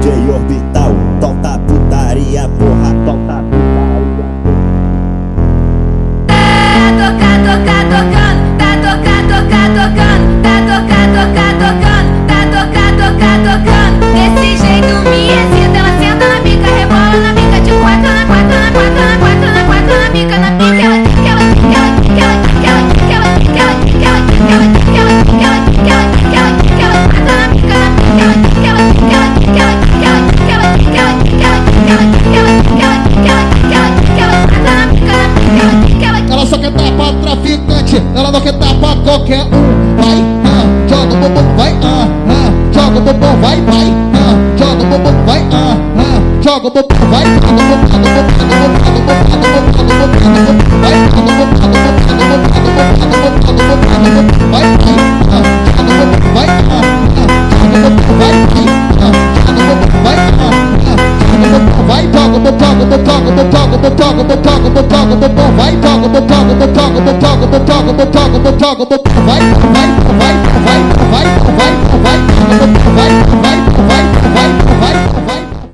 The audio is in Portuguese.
DJ Orbital, solta putaria, porra, solta putaria. Tá tocando. Desse jeito me excita, ela senta na pica, rebola na pica, de quatro na quatro, na quatro, na quatro, na quatro, na pica, na pica, Ela só quer dar pra traficante, ela não quer dar pra qualquer um. Vai, joga o bumbum, vai, joga o bumbum, vai, joga o bumbum, vai, joga o bumbum, vai, joga o vai,